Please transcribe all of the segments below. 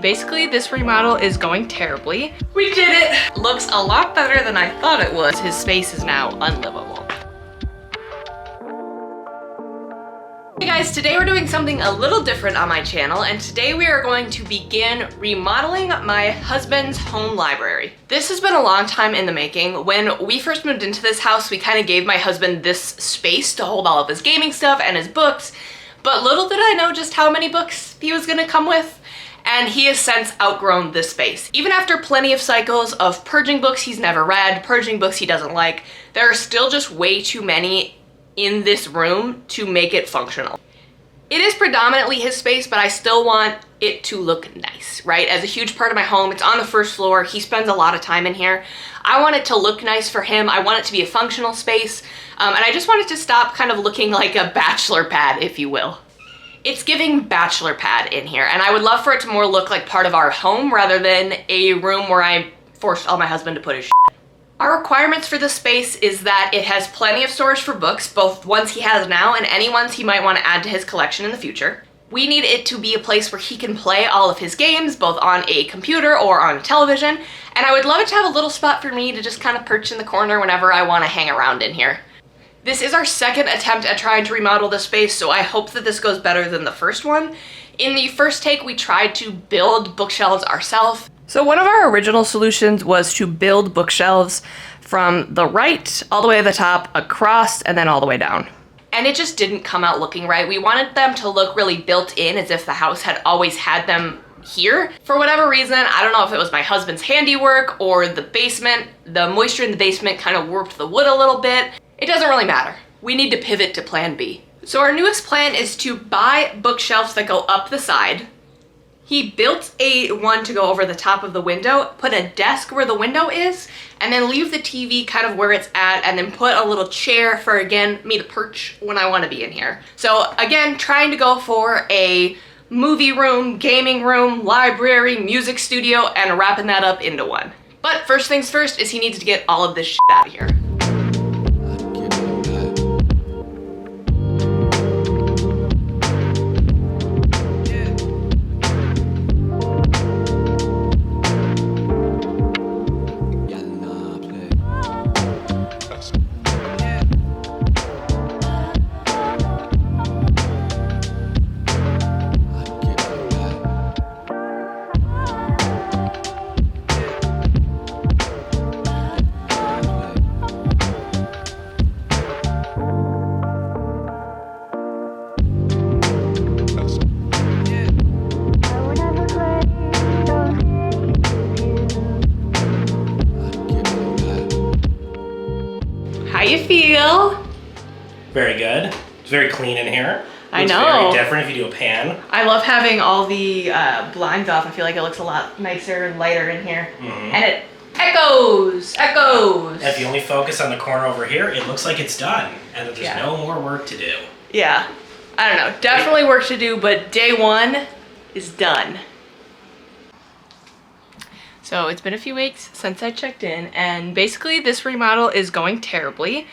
basically this remodel is going terribly. We did it! Looks a lot better than I thought it was. His space is now unlivable. Hey guys, today we're doing something a little different on my channel, and today we are going to begin remodeling my husband's home library. This has been a long time in the making. When we first moved into this house, we kind of gave my husband this space to hold all of his gaming stuff and his books, but little did I know just how many books he was gonna come with. And he has since outgrown this space. Even after plenty of cycles of purging books he's never read, purging books he doesn't like, there are still just way too many in this room to make it functional. It is predominantly his space, but I still want it to look nice, right? As a huge part of my home, it's on the first floor. He spends a lot of time in here. I want it to look nice for him. I want it to be a functional space. And I just want it to stop kind of looking like a bachelor pad, if you will. It's giving bachelor pad in here, and I would love for it to more look like part of our home rather than a room where I forced my husband to put his shit. Our requirements for this space is that it has plenty of storage for books, both ones he has now and any ones he might want to add to his collection in the future. We need it to be a place where he can play all of his games, both on a computer or on a television, and I would love it to have a little spot for me to just kind of perch in the corner whenever I want to hang around in here. This is our second attempt at trying to remodel this space, so I hope that this goes better than the first one. In the first take, we tried to build bookshelves ourselves. So one of our original solutions was to build bookshelves from the right all the way to the top, across, and then all the way down. And it just didn't come out looking right. We wanted them to look really built in, as if the house had always had them here. For whatever reason, I don't know if it was my husband's handiwork or the basement, the moisture in the basement kind of warped the wood a little bit. It doesn't really matter. We need to pivot to plan B. So our newest plan is to buy bookshelves that go up the side. He built one to go over the top of the window, put a desk where the window is, and then leave the TV kind of where it's at, and then put a little chair for, again, me to perch when I want to be in here. So again, trying to go for a movie room, gaming room, library, music studio, and wrapping that up into one. But first things first is he needs to get all of this shit out of here. How you feel? Very good. It's very clean in here. I know. It's very different if you do a pan. I love having all the blinds off. I feel like it looks a lot nicer and lighter in here. And it echoes. And if you only focus on the corner over here, it looks like it's done. And that there's no more work to do. Yeah. I don't know. Definitely work to do, but day one is done. So it's been a few weeks since I checked in, and basically this remodel is going terribly,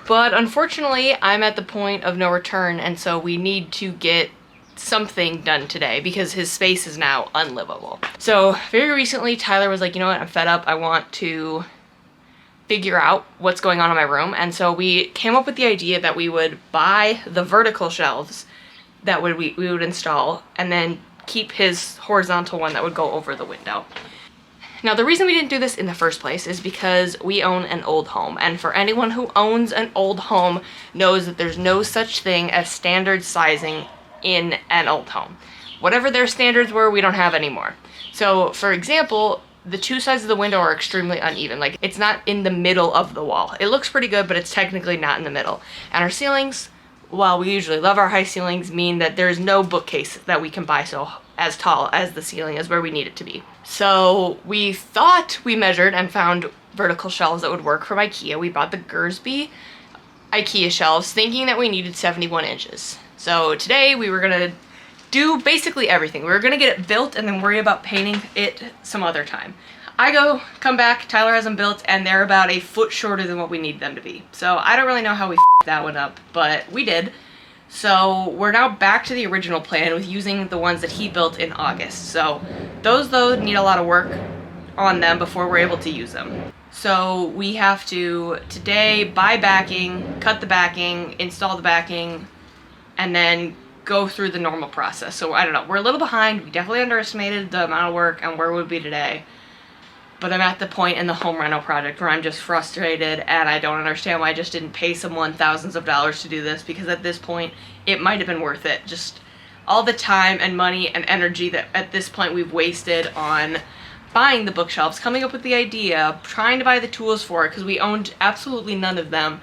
but unfortunately I'm at the point of no return, and so we need to get something done today because his space is now unlivable. So very recently Tyler was like, you know what, I'm fed up, I want to figure out what's going on in my room, and so we came up with the idea that we would buy the vertical shelves that we would install, and then keep his horizontal one that would go over the window. Now, the reason we didn't do this in the first place is because we own an old home, and for anyone who owns an old home knows that there's no such thing as standard sizing in an old home. Whatever their standards were, we don't have anymore. So, for example, the two sides of the window are extremely uneven. Like, it's not in the middle of the wall. It looks pretty good, but it's technically not in the middle. And our ceilings, while we usually love our high ceilings, mean that there's no bookcase that we can buy as tall as the ceiling is where we need it to be. So we thought we measured and found vertical shelves that would work from IKEA. We bought the Gersby IKEA shelves thinking that we needed 71 inches. So today we were gonna do basically everything. We were gonna get it built and then worry about painting it some other time. Come back, Tyler has them built, and they're about a foot shorter than what we need them to be. So I don't really know how we f***ed that one up, but we did. So we're now back to the original plan with using the ones that he built in August. So Those though need a lot of work on them before we're able to use them. So we have to today buy backing, cut the backing, install the backing, and then go through the normal process. So I don't know, we're a little behind. We definitely underestimated the amount of work and where we'd be today. But I'm at the point in the home rental project where I'm just frustrated and I don't understand why I just didn't pay someone thousands of dollars to do this, because at this point it might have been worth it. Just all the time and money and energy that at this point we've wasted on buying the bookshelves, coming up with the idea, trying to buy the tools for it because we owned absolutely none of them,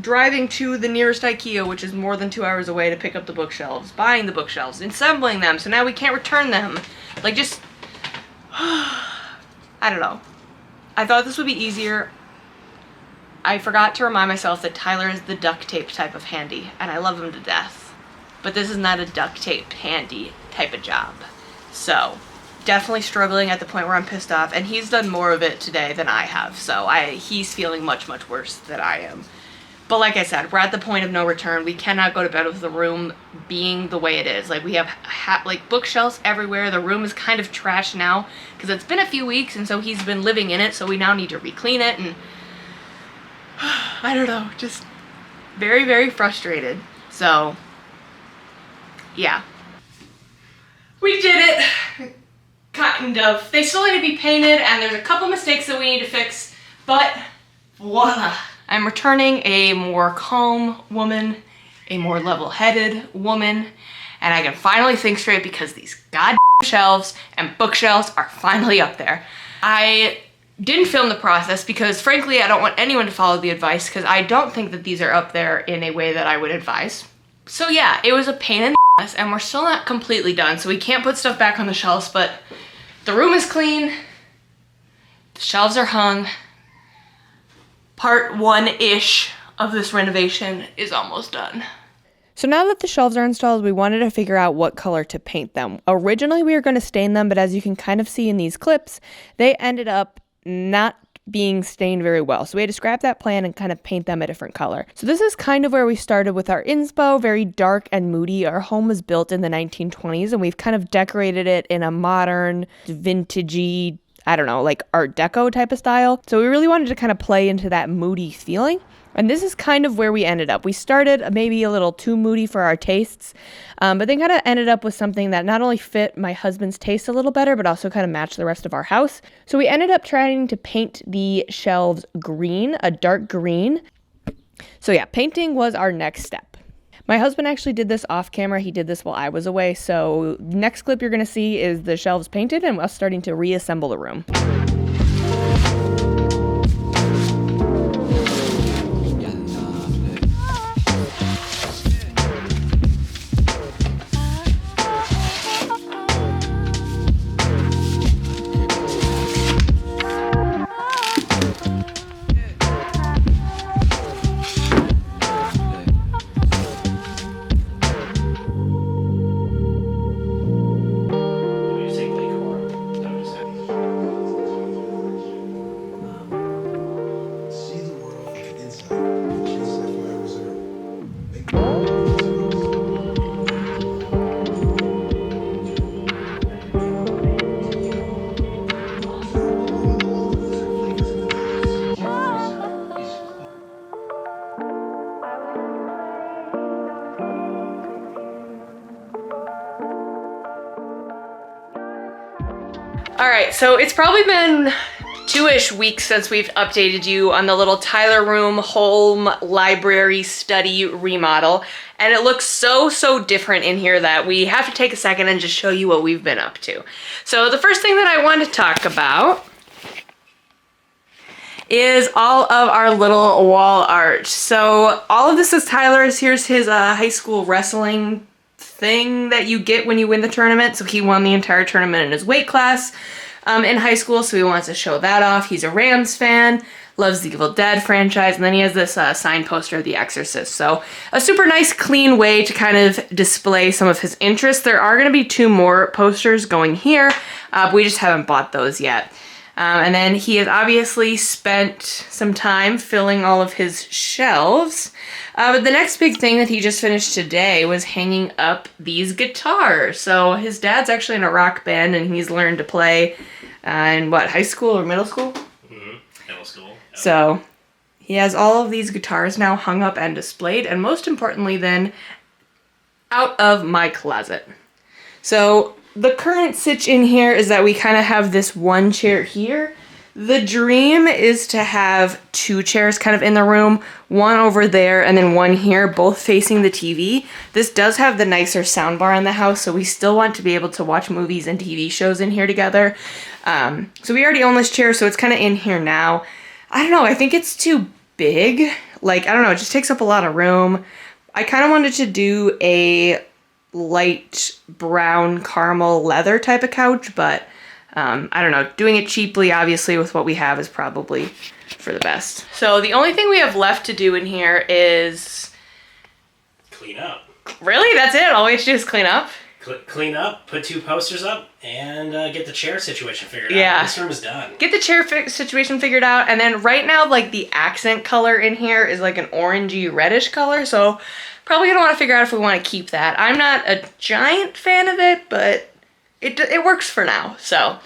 driving to the nearest IKEA, which is more than 2 hours away, to pick up the bookshelves, buying the bookshelves, assembling them, so now we can't return them. Like, just I don't know. I thought this would be easier. I forgot to remind myself that Tyler is the duct tape type of handy, and I love him to death. But this is not a duct tape handy type of job. So, definitely struggling at the point where I'm pissed off, and he's done more of it today than I have, so he's feeling much, much worse than I am. But like I said, we're at the point of no return. We cannot go to bed with the room being the way it is. Like, we have like bookshelves everywhere. The room is kind of trashed now because it's been a few weeks, and so he's been living in it, so we now need to re-clean it, and I don't know, just very, very frustrated. So, yeah. We did it! Kind of. They still need to be painted, and there's a couple mistakes that we need to fix, but voila! I'm returning a more calm woman, a more level-headed woman, and I can finally think straight because these goddamn shelves and bookshelves are finally up there. I didn't film the process because, frankly, I don't want anyone to follow the advice because I don't think that these are up there in a way that I would advise. So yeah, it was a pain in the ass, and we're still not completely done, so we can't put stuff back on the shelves, but the room is clean, the shelves are hung. Part one-ish of this renovation is almost done. So now that the shelves are installed, we wanted to figure out what color to paint them. Originally, we were going to stain them, but as you can kind of see in these clips, they ended up not being stained very well. So we had to scrap that plan and kind of paint them a different color. So this is kind of where we started with our inspo, very dark and moody. Our home was built in the 1920s, and we've kind of decorated it in a modern, vintagey, I don't know, like Art Deco type of style. So we really wanted to kind of play into that moody feeling. And this is kind of where we ended up. We started maybe a little too moody for our tastes, but then kind of ended up with something that not only fit my husband's taste a little better, but also kind of matched the rest of our house. So we ended up trying to paint the shelves green, a dark green. So yeah, painting was our next step. My husband actually did this off camera. He did this while I was away. So next clip you're going to see is the shelves painted and us starting to reassemble the room. Alright, so it's probably been 2-ish weeks since we've updated you on the little Tyler room, home, library, study remodel, and it looks so different in here that we have to take a second and just show you what we've been up to. So the first thing that I want to talk about is all of our little wall art. So all of this is Tyler's. Here's his high school wrestling thing that you get when you win the tournament. So he won the entire tournament in his weight class in high school, so he wants to show that off. He's a Rams fan, loves the Evil Dead franchise, and then he has this signed poster of The Exorcist. So a super nice, clean way to kind of display some of his interests. There are going to be 2 more posters going here, but we just haven't bought those yet. And then he has obviously spent some time filling all of his shelves. But the next big thing that he just finished today was hanging up these guitars. So his dad's actually in a rock band and he's learned to play in what, high school or middle school? Mm-hmm. Middle school. Yep. So he has all of these guitars now hung up and displayed, and most importantly then, out of my closet. So the current sitch in here is that we kind of have this one chair here. The dream is to have 2 chairs kind of in the room, one over there and then one here, both facing the TV. This does have the nicer soundbar in the house, so we still want to be able to watch movies and TV shows in here together. So we already own this chair, so it's kind of in here now. I don't know, I think it's too big. Like, I don't know, it just takes up a lot of room. I kind of wanted to do a light brown caramel leather type of couch, but I don't know, doing it cheaply obviously with what we have is probably for the best. So the only thing we have left to do in here is clean up. Really? That's it? All we have to do is clean up? Clean up, put 2 posters up, and get the chair situation figured Yeah. out. This room is done. Get the chair situation figured out, and then right now, like, the accent color in here is like an orangey reddish color, so probably gonna want to figure out if we want to keep that. I'm not a giant fan of it, but it works for now, so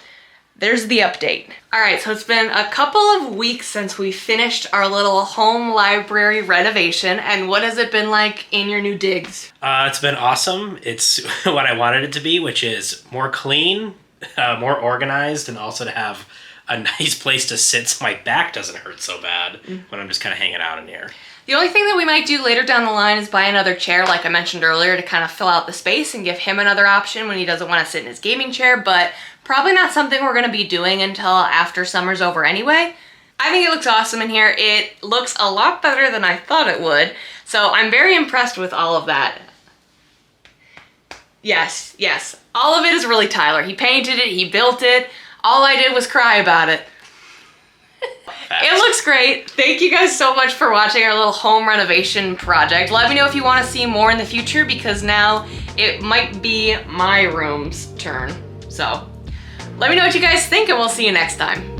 there's the update. All right, so it's been a couple of weeks since we finished our little home library renovation, and what has it been like in your new digs? It's been awesome. It's what I wanted it to be, which is more clean, more organized, and also to have a nice place to sit so my back doesn't hurt so bad when I'm just kind of hanging out in here. The only thing that we might do later down the line is buy another chair, like I mentioned earlier, to kind of fill out the space and give him another option when he doesn't want to sit in his gaming chair, but probably not something we're going to be doing until after summer's over anyway. I think it looks awesome in here. It looks a lot better than I thought it would, so I'm very impressed with all of that. Yes, yes, all of it is really Tyler. He painted it, he built it. All I did was cry about it. It looks great. Thank you guys so much for watching our little home renovation project. Let me know if you want to see more in the future, because now it might be my room's turn. So let me know what you guys think, and we'll see you next time.